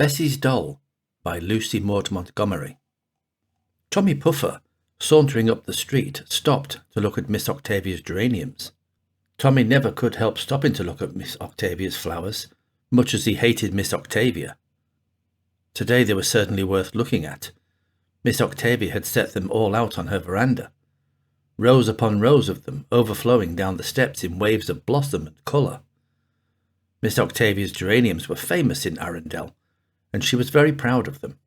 Bessie's Doll by Lucy Maude Montgomery. Tommy Puffer, sauntering up the street, stopped to look at Miss Octavia's geraniums. Tommy never could help stopping to look at Miss Octavia's flowers, much as he hated Miss Octavia. Today they were certainly worth looking at. Miss Octavia had set them all out on her veranda, rows upon rows of them overflowing down the steps in waves of blossom and colour. Miss Octavia's geraniums were famous in Arundel, and she was very proud of them.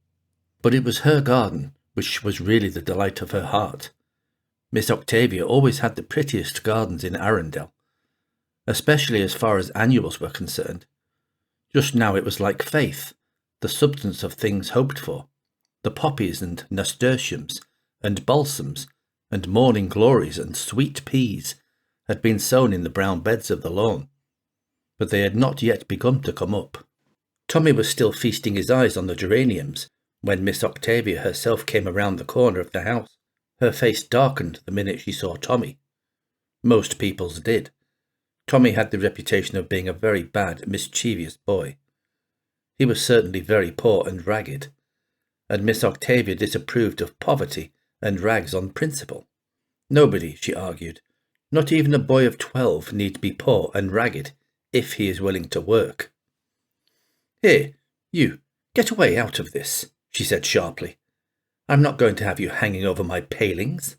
But it was her garden which was really the delight of her heart. Miss Octavia always had the prettiest gardens in Arundel, especially as far as annuals were concerned. Just now it was like faith, the substance of things hoped for. The poppies and nasturtiums and balsams and morning glories and sweet peas had been sown in the brown beds of the lawn, but they had not yet begun to come up. Tommy was still feasting his eyes on the geraniums when Miss Octavia herself came around the corner of the house. Her face darkened the minute she saw Tommy. Most people's did. Tommy had the reputation of being a very bad, mischievous boy. He was certainly very poor and ragged, and Miss Octavia disapproved of poverty and rags on principle. Nobody, she argued, not even a boy of 12, need be poor and ragged if he is willing to work. "Here, you, get away out of this," she said sharply. "I'm not going to have you hanging over my palings."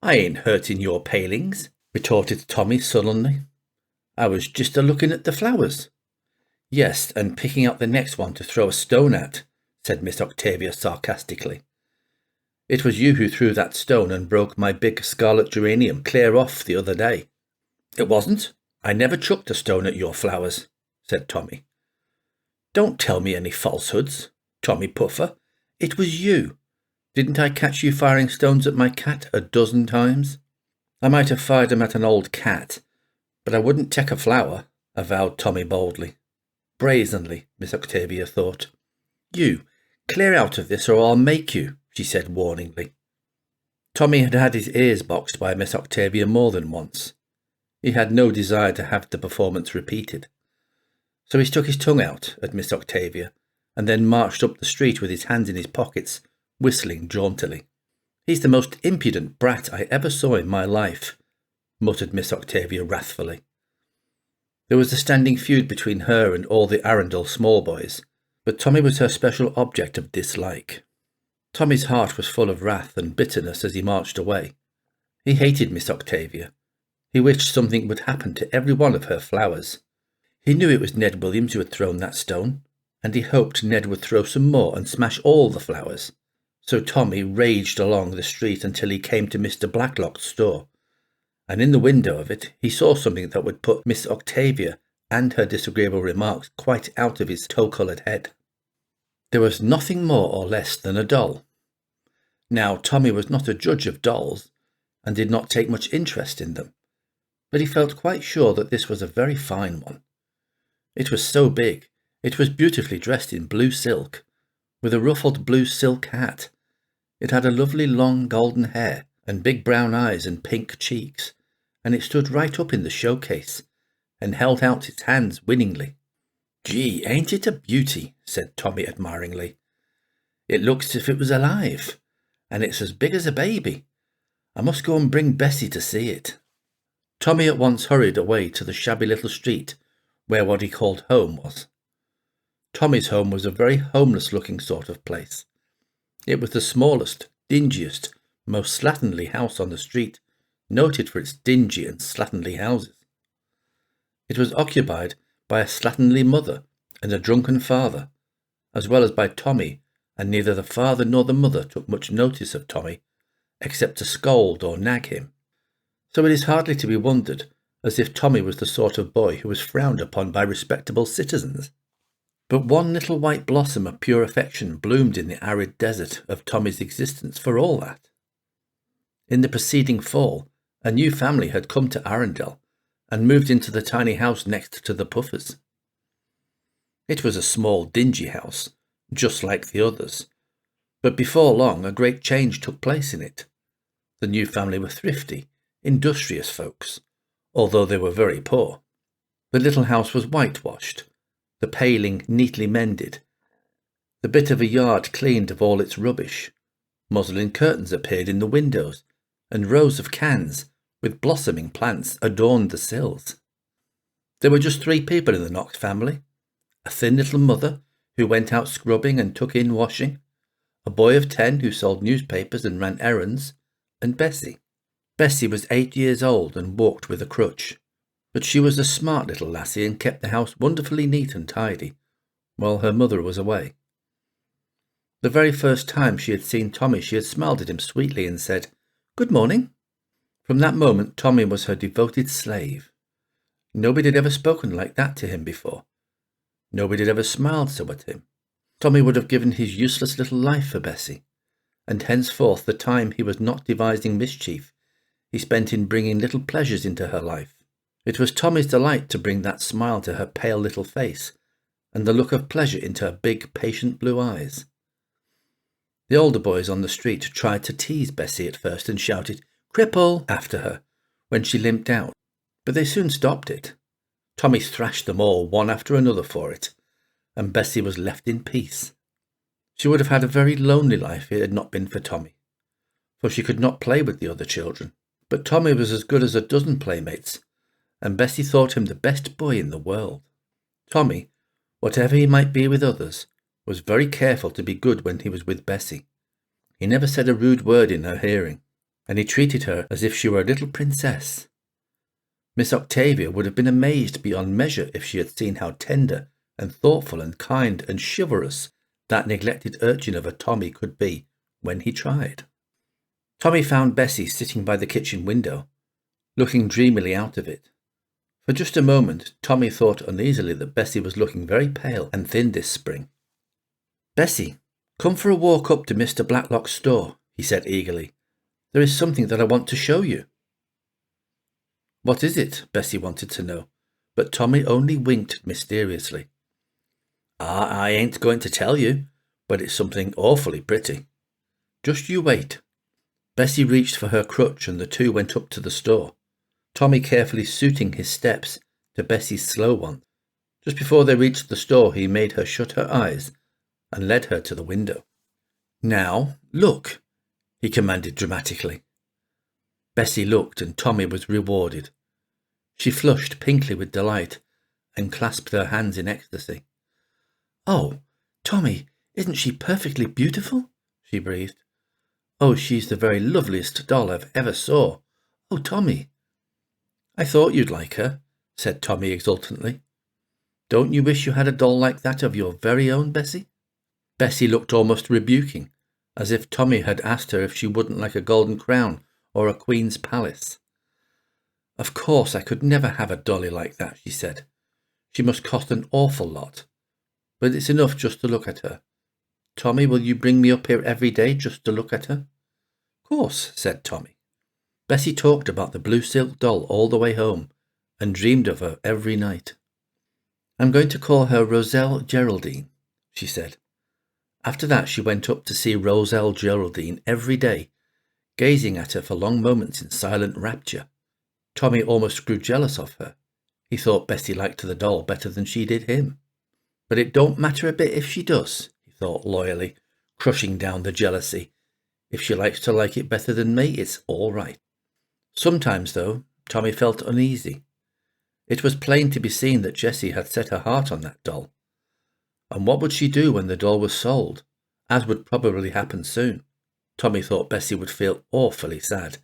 "I ain't hurting your palings," retorted Tommy sullenly. "I was just a-looking at the flowers." "Yes, and picking out the next one to throw a stone at," said Miss Octavia sarcastically. "It was you who threw that stone and broke my big scarlet geranium clear off the other day." "It wasn't. I never chucked a stone at your flowers," said Tommy. "Don't tell me any falsehoods, Tommy Puffer. It was you. Didn't I catch you firing stones at my cat a dozen times?" "I might have fired them at an old cat, but I wouldn't take a flower," avowed Tommy boldly. Brazenly, Miss Octavia thought. "You, clear out of this or I'll make you," she said warningly. Tommy had had his ears boxed by Miss Octavia more than once. He had no desire to have the performance repeated. So he stuck his tongue out at Miss Octavia and then marched up the street with his hands in his pockets, whistling jauntily. "He's the most impudent brat I ever saw in my life," muttered Miss Octavia wrathfully. There was a standing feud between her and all the Arundel small boys, but Tommy was her special object of dislike. Tommy's heart was full of wrath and bitterness as he marched away. He hated Miss Octavia. He wished something would happen to every one of her flowers. He knew it was Ned Williams who had thrown that stone, and he hoped Ned would throw some more and smash all the flowers. So Tommy raged along the street until he came to Mr. Blacklock's store, and in the window of it he saw something that would put Miss Octavia and her disagreeable remarks quite out of his tow-coloured head. There was nothing more or less than a doll. Now, Tommy was not a judge of dolls, and did not take much interest in them, but he felt quite sure that this was a very fine one. It was so big, it was beautifully dressed in blue silk, with a ruffled blue silk hat. It had a lovely long golden hair, and big brown eyes and pink cheeks, and it stood right up in the showcase, and held out its hands winningly. "Gee, ain't it a beauty?" said Tommy admiringly. "It looks as if it was alive, and it's as big as a baby. I must go and bring Bessie to see it." Tommy at once hurried away to the shabby little street where what he called home was. Tommy's home was a very homeless-looking sort of place. It was the smallest, dingiest, most slatternly house on the street, noted for its dingy and slatternly houses. It was occupied by a slatternly mother and a drunken father, as well as by Tommy, and neither the father nor the mother took much notice of Tommy, except to scold or nag him. So it is hardly to be wondered as if Tommy was the sort of boy who was frowned upon by respectable citizens. But one little white blossom of pure affection bloomed in the arid desert of Tommy's existence for all that. In the preceding fall, a new family had come to Arundel and moved into the tiny house next to the Puffers. It was a small, dingy house, just like the others, but before long a great change took place in it. The new family were thrifty, industrious folks, although they were very poor. The little house was whitewashed, the paling neatly mended, the bit of a yard cleaned of all its rubbish. Muslin curtains appeared in the windows, and rows of cans with blossoming plants adorned the sills. There were just 3 people in the Knox family: a thin little mother who went out scrubbing and took in washing, a boy of 10 who sold newspapers and ran errands, and Bessie. Bessie was 8 years old and walked with a crutch, but she was a smart little lassie and kept the house wonderfully neat and tidy while her mother was away. The very first time she had seen Tommy, she had smiled at him sweetly and said, "Good morning." From that moment, Tommy was her devoted slave. Nobody had ever spoken like that to him before. Nobody had ever smiled so at him. Tommy would have given his useless little life for Bessie, and henceforth the time he was not devising mischief he spent in bringing little pleasures into her life. It was Tommy's delight to bring that smile to her pale little face, and the look of pleasure into her big, patient blue eyes. The older boys on the street tried to tease Bessie at first and shouted "Cripple" after her when she limped out, but they soon stopped it. Tommy thrashed them all one after another for it, and Bessie was left in peace. She would have had a very lonely life if it had not been for Tommy, for she could not play with the other children. But Tommy was as good as a dozen playmates, and Bessie thought him the best boy in the world. Tommy, whatever he might be with others, was very careful to be good when he was with Bessie. He never said a rude word in her hearing, and he treated her as if she were a little princess. Miss Octavia would have been amazed beyond measure if she had seen how tender and thoughtful and kind and chivalrous that neglected urchin of a Tommy could be when he tried. Tommy found Bessie sitting by the kitchen window, looking dreamily out of it. For just a moment, Tommy thought uneasily that Bessie was looking very pale and thin this spring. "Bessie, come for a walk up to Mr. Blacklock's store," he said eagerly. "There is something that I want to show you." "What is it?" Bessie wanted to know, but Tommy only winked mysteriously. I ain't going to tell you, but it's something awfully pretty. Just you wait." Bessie reached for her crutch and the two went up to the store, Tommy carefully suiting his steps to Bessie's slow one. Just before they reached the store, he made her shut her eyes and led her to the window. "Now, look," he commanded dramatically. Bessie looked, and Tommy was rewarded. She flushed pinkly with delight and clasped her hands in ecstasy. "Oh, Tommy, isn't she perfectly beautiful?" she breathed. "Oh, she's the very loveliest doll I've ever saw. Oh, Tommy." "I thought you'd like her," said Tommy exultantly. "Don't you wish you had a doll like that of your very own, Bessie?" Bessie looked almost rebuking, as if Tommy had asked her if she wouldn't like a golden crown or a queen's palace. "Of course I could never have a dolly like that," she said. "She must cost an awful lot. But it's enough just to look at her. Tommy, will you bring me up here every day just to look at her?" "Course," said Tommy. Bessie talked about the blue silk doll all the way home and dreamed of her every night. "I'm going to call her Roselle Geraldine," she said. After that she went up to see Roselle Geraldine every day, gazing at her for long moments in silent rapture. Tommy almost grew jealous of her. He thought Bessie liked the doll better than she did him. "But it don't matter a bit if she does," he thought loyally, crushing down the jealousy. "If she likes to like it better than me, it's all right." Sometimes, though, Tommy felt uneasy. It was plain to be seen that Jessie had set her heart on that doll. And what would she do when the doll was sold, as would probably happen soon? Tommy thought Bessie would feel awfully sad,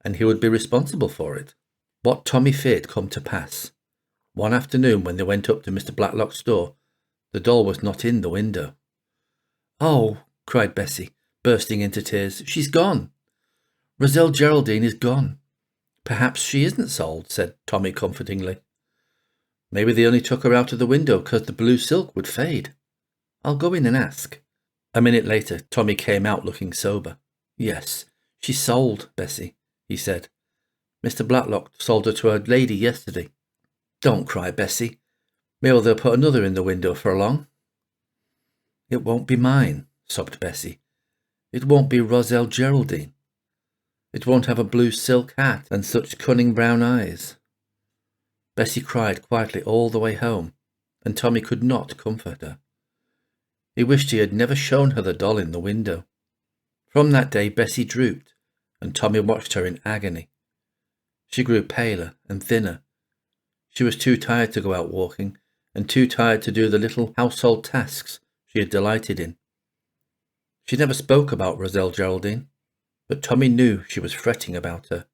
and he would be responsible for it. What Tommy feared come to pass. One afternoon when they went up to Mr. Blacklock's store, the doll was not in the window. "Oh," cried Bessie, bursting into tears, "she's gone. Roselle Geraldine is gone." "Perhaps she isn't sold," said Tommy comfortingly. "Maybe they only took her out of the window because the blue silk would fade. I'll go in and ask." A minute later, Tommy came out looking sober. "Yes, she's sold, Bessie," he said. "Mr. Blacklock sold her to a lady yesterday." "Don't cry, Bessie. Maybe they'll put another in the window for long." "It won't be mine," sobbed Bessie. "It won't be Roselle Geraldine. It won't have a blue silk hat and such cunning brown eyes." Bessie cried quietly all the way home, and Tommy could not comfort her. He wished he had never shown her the doll in the window. From that day Bessie drooped, and Tommy watched her in agony. She grew paler and thinner. She was too tired to go out walking, and too tired to do the little household tasks she had delighted in. She never spoke about Roselle Geraldine, but Tommy knew she was fretting about her.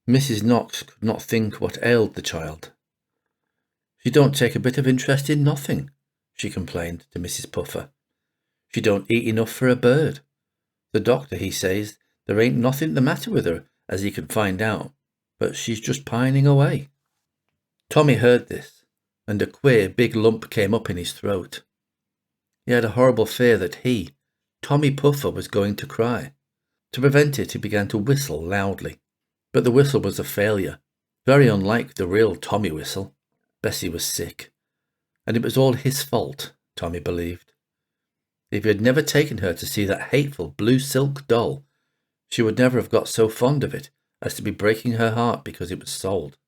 Mrs. Knox could not think what ailed the child. "She don't take a bit of interest in nothing," she complained to Mrs. Puffer. "She don't eat enough for a bird. The doctor, he says, there ain't nothing the matter with her as he can find out, but she's just pining away." Tommy heard this, and a queer big lump came up in his throat. He had a horrible fear that he, Tommy Puffer, was going to cry. To prevent it, he began to whistle loudly. But the whistle was a failure, very unlike the real Tommy whistle. Bessie was sick, and it was all his fault, Tommy believed. If he had never taken her to see that hateful blue silk doll, she would never have got so fond of it as to be breaking her heart because it was sold.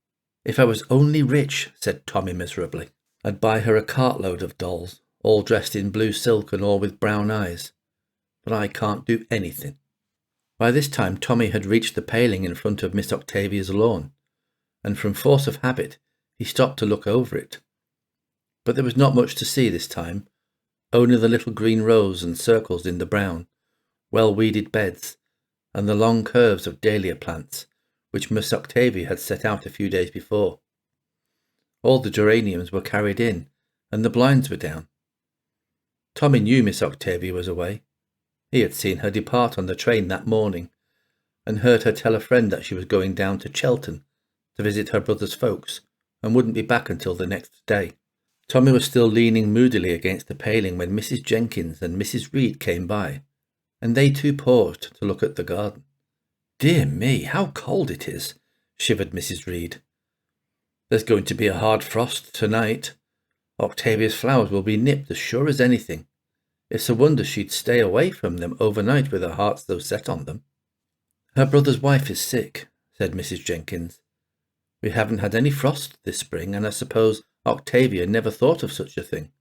"If I was only rich," said Tommy miserably, "I'd buy her a cartload of dolls, all dressed in blue silk and all with brown eyes. But I can't do anything." By this time Tommy had reached the paling in front of Miss Octavia's lawn, and from force of habit he stopped to look over it. But there was not much to see this time, only the little green rows and circles in the brown, well-weeded beds, and the long curves of dahlia plants, which Miss Octavia had set out a few days before. All the geraniums were carried in, and the blinds were down. Tommy knew Miss Octavia was away. He had seen her depart on the train that morning, and heard her tell a friend that she was going down to Chelton to visit her brother's folks, and wouldn't be back until the next day. Tommy was still leaning moodily against the paling when Mrs. Jenkins and Mrs. Reed came by, and they too paused to look at the garden. "Dear me, how cold it is," shivered Mrs. Reed. "There's going to be a hard frost tonight. Octavia's flowers will be nipped as sure as anything. It's a wonder she'd stay away from them overnight with her heart so set on them." "Her brother's wife is sick," said Mrs. Jenkins. "We haven't had any frost this spring, and I suppose Octavia never thought of such a thing.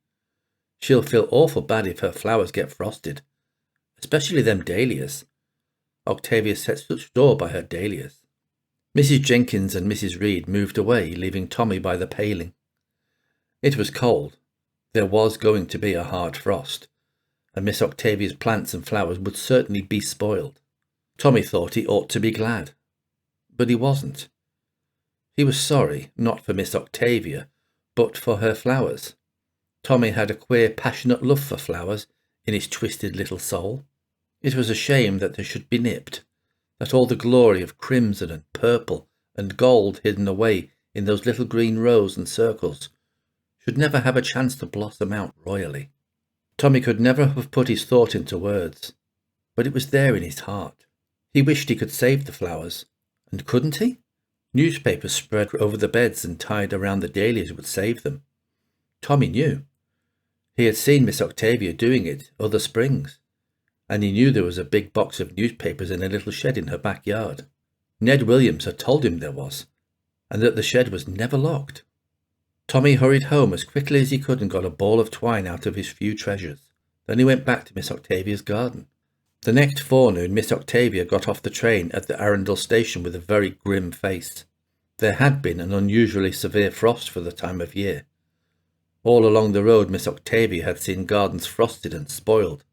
She'll feel awful bad if her flowers get frosted, especially them dahlias. Octavia sets such store by her dahlias." Mrs. Jenkins and Mrs. Reed moved away, leaving Tommy by the paling. It was cold. There was going to be a hard frost, and Miss Octavia's plants and flowers would certainly be spoiled. Tommy thought he ought to be glad, but he wasn't. He was sorry, not for Miss Octavia, but for her flowers. Tommy had a queer, passionate love for flowers in his twisted little soul. It was a shame that they should be nipped, that all the glory of crimson and purple and gold hidden away in those little green rows and circles should never have a chance to blossom out royally. Tommy could never have put his thought into words, but it was there in his heart. He wished he could save the flowers, and couldn't he? Newspapers spread over the beds and tied around the dahlias would save them. Tommy knew. He had seen Miss Octavia doing it other springs, and he knew there was a big box of newspapers in a little shed in her backyard. Ned Williams had told him there was, and that the shed was never locked. Tommy hurried home as quickly as he could and got a ball of twine out of his few treasures. Then he went back to Miss Octavia's garden. The next forenoon Miss Octavia got off the train at the Arundel station with a very grim face. There had been an unusually severe frost for the time of year. All along the road Miss Octavia had seen gardens frosted and spoiled.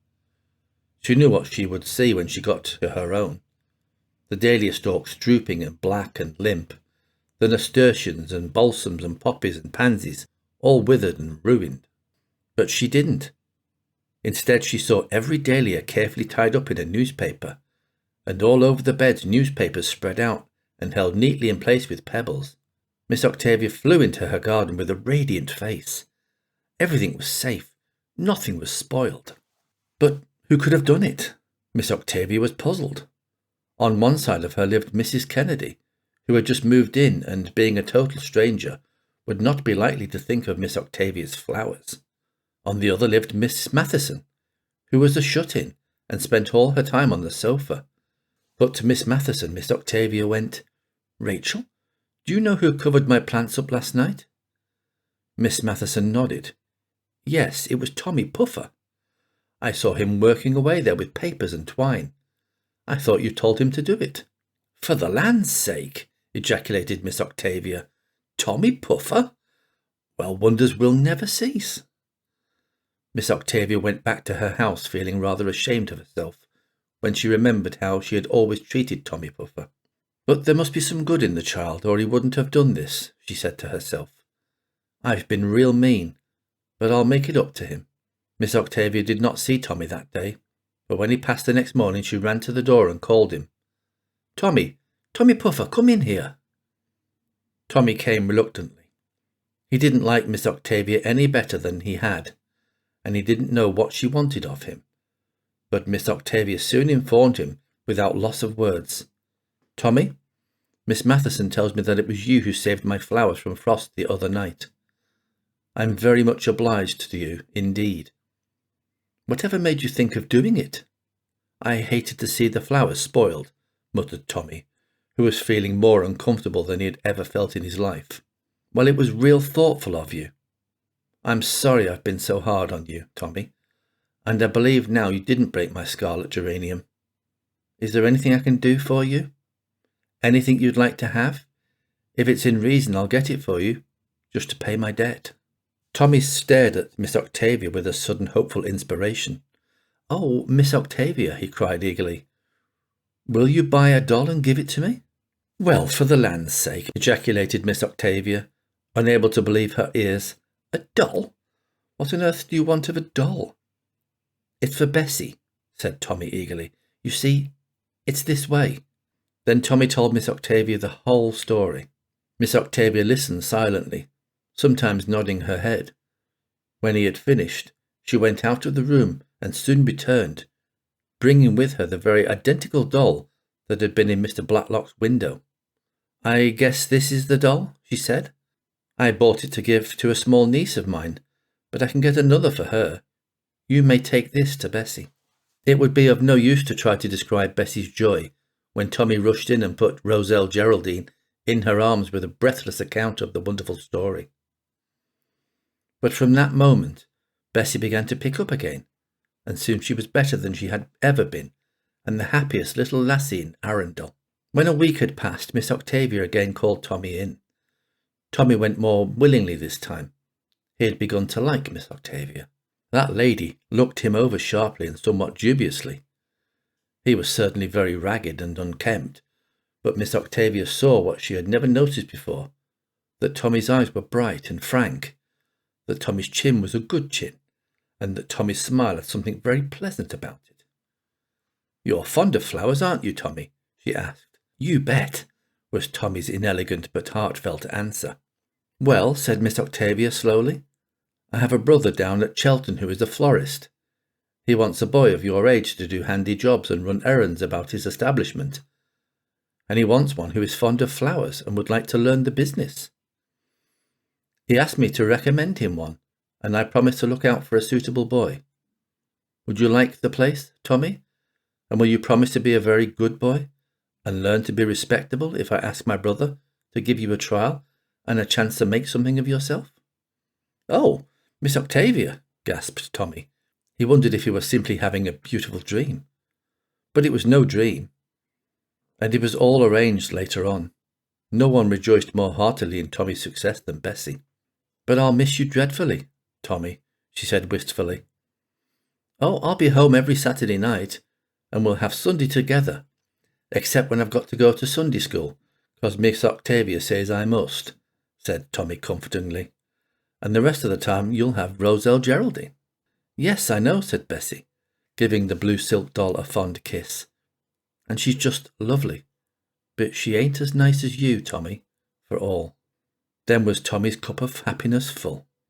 She knew what she would see when she got to her own. The dahlia stalks drooping and black and limp, the nasturtiums and balsams and poppies and pansies all withered and ruined. But she didn't. Instead she saw every dahlia carefully tied up in a newspaper, and all over the beds newspapers spread out and held neatly in place with pebbles. Miss Octavia flew into her garden with a radiant face. Everything was safe. Nothing was spoiled. But who could have done it? Miss Octavia was puzzled. On one side of her lived Mrs. Kennedy, who had just moved in and, being a total stranger, would not be likely to think of Miss Octavia's flowers. On the other lived Miss Matheson, who was a shut-in and spent all her time on the sofa. But to Miss Matheson, Miss Octavia went, "Rachel, do you know who covered my plants up last night?" Miss Matheson nodded. Yes, it was Tommy Puffer. I saw him working away there with papers and twine. I thought you told him to do it." "For the land's sake!" ejaculated Miss Octavia. "Tommy Puffer? Well, wonders will never cease." Miss Octavia went back to her house feeling rather ashamed of herself when she remembered how she had always treated Tommy Puffer. "But there must be some good in the child, or he wouldn't have done this," she said to herself. "I've been real mean, but I'll make it up to him." Miss Octavia did not see Tommy that day, but when he passed the next morning she ran to the door and called him. "Tommy, Tommy Puffer, come in here." Tommy came reluctantly. He didn't like Miss Octavia any better than he had, and he didn't know what she wanted of him. But Miss Octavia soon informed him without loss of words. "Tommy, Miss Matheson tells me that it was you who saved my flowers from frost the other night. I'm very much obliged to you, indeed. Whatever made you think of doing it?" "I hated to see the flowers spoiled," muttered Tommy, who was feeling more uncomfortable than he had ever felt in his life. "Well, it was real thoughtful of you. I'm sorry I've been so hard on you, Tommy, and I believe now you didn't break my scarlet geranium. Is there anything I can do for you? Anything you'd like to have? If it's in reason, I'll get it for you, just to pay my debt." Tommy stared at Miss Octavia with a sudden hopeful inspiration. "Oh, Miss Octavia," he cried eagerly, "will you buy a doll and give it to me?" "Well, for the land's sake," ejaculated Miss Octavia, unable to believe her ears. "A doll? What on earth do you want of a doll?" "It's for Bessie," said Tommy eagerly. "You see, it's this way." Then Tommy told Miss Octavia the whole story. Miss Octavia listened silently, sometimes nodding her head. When he had finished, she went out of the room and soon returned, bringing with her the very identical doll that had been in Mr. Blacklock's window. "I guess this is the doll," she said. "I bought it to give to a small niece of mine, but I can get another for her. You may take this to Bessie." It would be of no use to try to describe Bessie's joy when Tommy rushed in and put Roselle Geraldine in her arms with a breathless account of the wonderful story. But from that moment, Bessie began to pick up again, and soon she was better than she had ever been, and the happiest little lassie in Arundel. When a week had passed, Miss Octavia again called Tommy in. Tommy went more willingly this time. He had begun to like Miss Octavia. That lady looked him over sharply and somewhat dubiously. He was certainly very ragged and unkempt, but Miss Octavia saw what she had never noticed before, that Tommy's eyes were bright and frank, that Tommy's chin was a good chin, and that Tommy's smile had something very pleasant about it. "You're fond of flowers, aren't you, Tommy?" she asked. "You bet," was Tommy's inelegant but heartfelt answer. "Well," said Miss Octavia slowly, "I have a brother down at Chelton who is a florist. He wants a boy of your age to do handy jobs and run errands about his establishment. And he wants one who is fond of flowers and would like to learn the business. He asked me to recommend him one, and I promised to look out for a suitable boy. Would you like the place, Tommy? And will you promise to be a very good boy and learn to be respectable if I ask my brother to give you a trial and a chance to make something of yourself?" "Oh, Miss Octavia," gasped Tommy. He wondered if he was simply having a beautiful dream. But it was no dream, and it was all arranged later on. No one rejoiced more heartily in Tommy's success than Bessie. "But I'll miss you dreadfully, Tommy," she said wistfully. "Oh, I'll be home every Saturday night, and we'll have Sunday together, except when I've got to go to Sunday school, 'cause Miss Octavia says I must," said Tommy comfortingly. "And the rest of the time you'll have Roselle Geraldine." "Yes, I know," said Bessie, giving the blue silk doll a fond kiss. "And she's just lovely, but she ain't as nice as you, Tommy, for all." Then was Tommy's cup of happiness full.